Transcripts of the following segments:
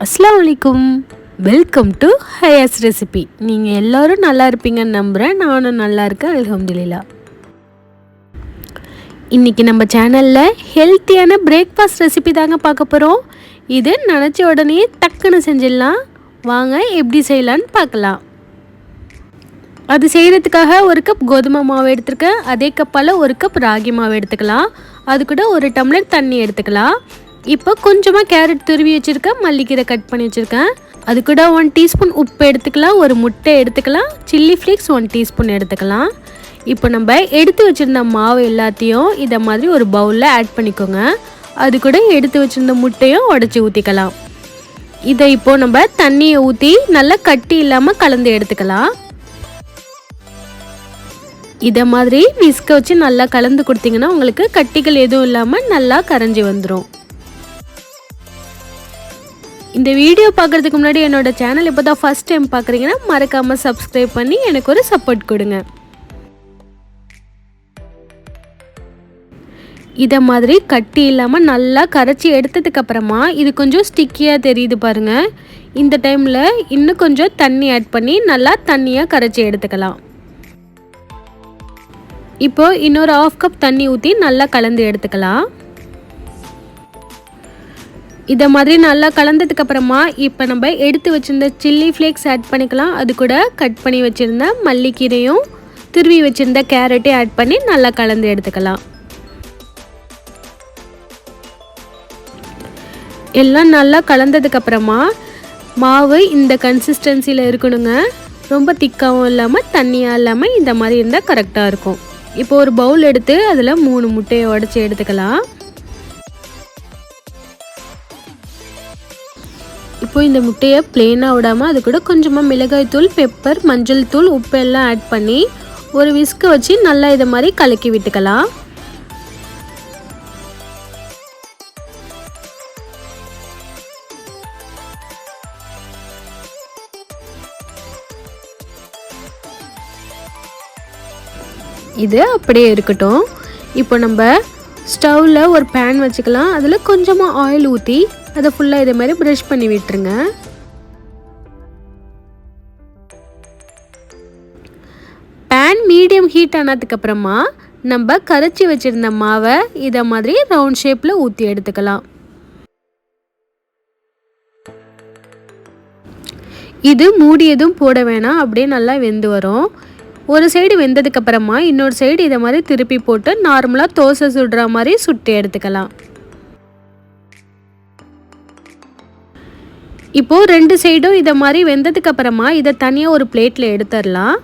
அஸ்ஸலாமு அலைக்கும். Welcome to Haya's recipe. நீங்கள் எல்லோரும் நல்லா இருப்பீங்கன்னு நம்புகிறேன். நானும் நல்லா இருக்கேன், அல்ஹம்துலில்லாஹ். இன்றைக்கி நம்ம சேனலில் ஹெல்த்தியான பிரேக்ஃபாஸ்ட் ரெசிபி தாங்க பார்க்க போகிறோம். இது நினச்ச உடனே டக்குன்னு செஞ்சிடலாம். வாங்க எப்படி செய்யலான்னு பார்க்கலாம். அது செய்கிறதுக்காக ஒரு கப் கோதுமை மாவு எடுத்துருக்கேன். அதே கப்பால் ஒரு கப் ராகி மாவு எடுத்துக்கலாம். அது கூட ஒரு டம்ளர் தண்ணி எடுத்துக்கலாம். இப்போ கொஞ்சமாக கேரட் துருவி வச்சுருக்கேன், மல்லிக்கீரை கட் பண்ணி வச்சுருக்கேன். அது கூட 1 டீஸ்பூன் உப்பு எடுத்துக்கலாம், ஒரு முட்டை எடுத்துக்கலாம், சில்லி ஃப்ளேக்ஸ் 1 டீஸ்பூன் எடுத்துக்கலாம். இப்போ நம்ம எடுத்து வச்சுருந்த மாவு எல்லாத்தையும் இதை மாதிரி ஒரு பவுலில் ஆட் பண்ணிக்கோங்க. அது கூட எடுத்து வச்சுருந்த முட்டையும் உடச்சி ஊற்றிக்கலாம். இதை இப்போது நம்ம தண்ணியை ஊற்றி நல்லா கட்டி இல்லாமல் கலந்து எடுத்துக்கலாம். இதை மாதிரி விஸ்க வச்சு நல்லா கலந்து கொடுத்தீங்கன்னா உங்களுக்கு கட்டிகள் எதுவும் இல்லாமல் நல்லா கரைஞ்சி வந்துடும். இந்த வீடியோ பார்க்குறதுக்கு முன்னாடி என்னோட சேனல் இப்போ தான் ஃபஸ்ட் டைம் பார்க்குறீங்கன்னா மறக்காமல் சப்ஸ்கிரைப் பண்ணி எனக்கு ஒரு சப்போர்ட் கொடுங்க. இதை மாதிரி கட்டி இல்லாமல் நல்லா கரைச்சி எடுத்ததுக்கப்புறமா இது கொஞ்சம் ஸ்டிக்கியாக தெரியுது பாருங்கள். இந்த டைமில் இன்னும் கொஞ்சம் தண்ணி ஆட் பண்ணி நல்லா தண்ணியாக கரைச்சி எடுத்துக்கலாம். இப்போது இன்னொரு 1/2 கப் தண்ணி ஊற்றி நல்லா கலந்து எடுத்துக்கலாம். இதை மாதிரி நல்லா கலந்ததுக்கப்புறமா இப்போ நம்ம எடுத்து வச்சுருந்த சில்லி ஃப்ளேக்ஸ் ஆட் பண்ணிக்கலாம். அது கூட கட் பண்ணி வச்சுருந்த மல்லிக்கீரையும் துருவி வச்சுருந்த கேரட்டையும் ஆட் பண்ணி நல்லா கலந்து எடுத்துக்கலாம். எல்லாம் நல்லா கலந்ததுக்கப்புறமா மாவு இந்த கன்சிஸ்டன்சியில் இருக்கணுங்க. ரொம்ப திக்காகவும் இல்லாமல் தண்ணியாக இல்லாமல் இந்த மாதிரி இருந்தால் கரெக்டாக இருக்கும். இப்போ ஒரு பவுல் எடுத்து அதில் 3 முட்டையை உடச்சி எடுத்துக்கலாம். இப்போ இந்த முட்டையை பிளெயினாக விடாமல் அது கூட கொஞ்சமாக மிளகாய் தூள், பெப்பர், மஞ்சள் தூள், உப்பு எல்லாம் ஆட் பண்ணி ஒரு விஸ்க வச்சு நல்லா இதை மாதிரி கலக்கி விட்டுக்கலாம். இது அப்படியே இருக்கட்டும். இப்போ நம்ம ஸ்டவ்வில் ஒரு பேன் வச்சுக்கலாம். அதில் கொஞ்சமாக ஆயில் ஊற்றி அதை ஃபுல்லாக இதே மாதிரி ப்ரஷ் பண்ணி விட்டுருங்க. பேன் மீடியம் ஹீட் ஆனதுக்கப்புறமா நம்ம கரைச்சி வச்சுருந்த மாவை இதை மாதிரி ரவுண்ட் ஷேப்பில் ஊற்றி எடுத்துக்கலாம். இது மூடி எதுவும் போட வேணாம், அப்படியே நல்லா வெந்து வரும். ஒரு சைடு வெந்ததுக்கப்புறமா இன்னொரு சைடு இதை மாதிரி திருப்பி போட்டு நார்மலாக தோசை சுடுற மாதிரி சுட்டு எடுத்துக்கலாம். இப்போது 2 சைடும் இதை மாதிரி வெந்ததுக்கப்புறமா இதை தனியாக ஒரு பிளேட்டில் எடுத்துடலாம்.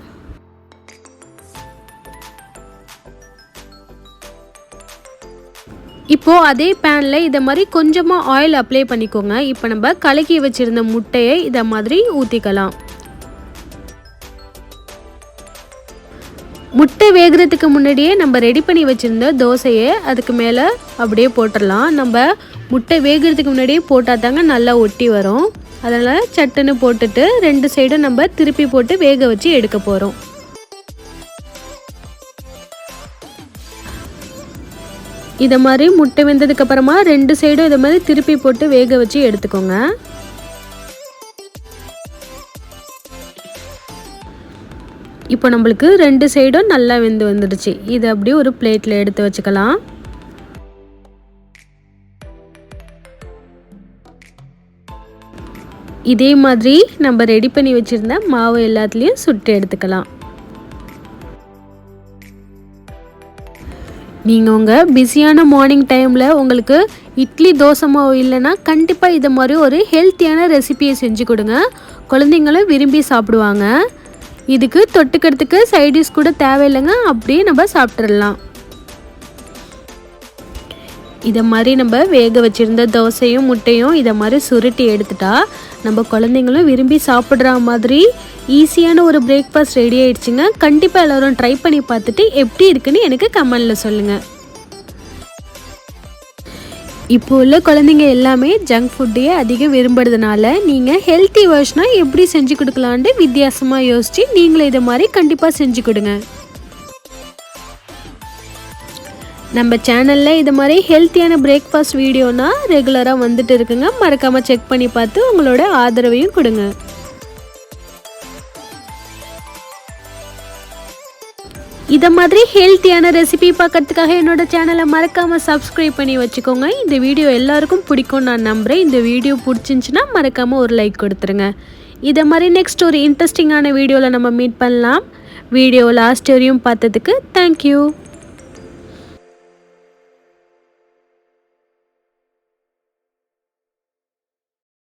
இப்போது அதே பேனில் இதை மாதிரி கொஞ்சமாக ஆயில் அப்ளை பண்ணிக்கோங்க. இப்போ நம்ம கலக்கி வச்சுருந்த முட்டையை இதை மாதிரி ஊற்றிக்கலாம். முட்டை வேகிறதுக்கு முன்னாடியே நம்ம ரெடி பண்ணி வச்சுருந்த தோசையை அதுக்கு மேலே அப்படியே போட்டுடலாம். நம்ம முட்டை வேகிறதுக்கு முன்னாடியே போட்டால் தாங்க நல்லா ஒட்டி வரும். அதனால் சட்டுன்னு போட்டுட்டு 2 சைடும் நம்ம திருப்பி போட்டு வேக வச்சு எடுக்க போகிறோம். இதை மாதிரி முட்டை வெந்ததுக்கப்புறமா 2 சைடும் இதை மாதிரி திருப்பி போட்டு வேக வச்சு எடுத்துக்கோங்க. இப்போ நம்மளுக்கு 2 சைடும் நல்லா வெந்து வந்துடுச்சு. இது அப்படியே ஒரு பிளேட்டில் எடுத்து வச்சுக்கலாம். இதே மாதிரி நம்ம ரெடி பண்ணி வச்சுருந்த மாவு எல்லாத்துலேயும் சுட்டு எடுத்துக்கலாம். நீங்கள் உங்கள் பிஸியான மார்னிங் டைமில் உங்களுக்கு இட்லி தோசை மாவு இல்லைன்னா கண்டிப்பாக இதை மாதிரி ஒரு ஹெல்த்தியான ரெசிபியை செஞ்சு கொடுங்க. குழந்தைங்களும் விரும்பி சாப்பிடுவாங்க. இதுக்கு தொட்டுக்கிறதுக்கு சைடிஷ் கூட தேவையில்லைங்க, அப்படியே நம்ம சாப்பிட்றலாம். இதை மாதிரி நம்ம வேக வச்சுருந்த தோசையும் முட்டையும் இதை மாதிரி சுருட்டி எடுத்துட்டா நம்ம குழந்தைங்களும் விரும்பி சாப்பிட்ற மாதிரி ஈஸியான ஒரு பிரேக்ஃபாஸ்ட் ரெடி ஆகிடுச்சுங்க. கண்டிப்பாக எல்லோரும் ட்ரை பண்ணி பார்த்துட்டு எப்படி இருக்குன்னு எனக்கு கமெண்டில் சொல்லுங்கள். இப்போ உள்ள குழந்தைங்க எல்லாமே ஜங்க் ஃபுட்டையே அதிகம் விரும்புறதுனால நீங்கள் ஹெல்த்தி வெர்ஷனாக எப்படி செஞ்சு கொடுக்கலான்ட்டு வித்தியாசமாக யோசித்து நீங்களே இதை மாதிரி கண்டிப்பாக செஞ்சு கொடுங்க. நம்ம சேனலில் இது மாதிரி ஹெல்த்தியான பிரேக்ஃபாஸ்ட் வீடியோனா ரெகுலராக வந்துட்டு இருக்குங்க. மறக்காமல் செக் பண்ணி பார்த்து உங்களோட ஆதரவையும் கொடுங்க. இதை மாதிரி ஹெல்த்தியான ரெசிபி பார்க்கறதுக்காக என்னோட சேனலை மறக்காமல் சப்ஸ்கிரைப் பண்ணி வச்சுக்கோங்க. இந்த வீடியோ எல்லாருக்கும் பிடிக்கும் நான் நம்புகிறேன். இந்த வீடியோ பிடிச்சிருந்துச்சின்னா மறக்காமல் ஒரு லைக் கொடுத்துருங்க. இதை மாதிரி நெக்ஸ்ட் ஒரு இன்ட்ரெஸ்டிங்கான வீடியோவில் நம்ம மீட் பண்ணலாம். வீடியோ லாஸ்ட் வரையும் பார்த்ததுக்கு தேங்க்யூ.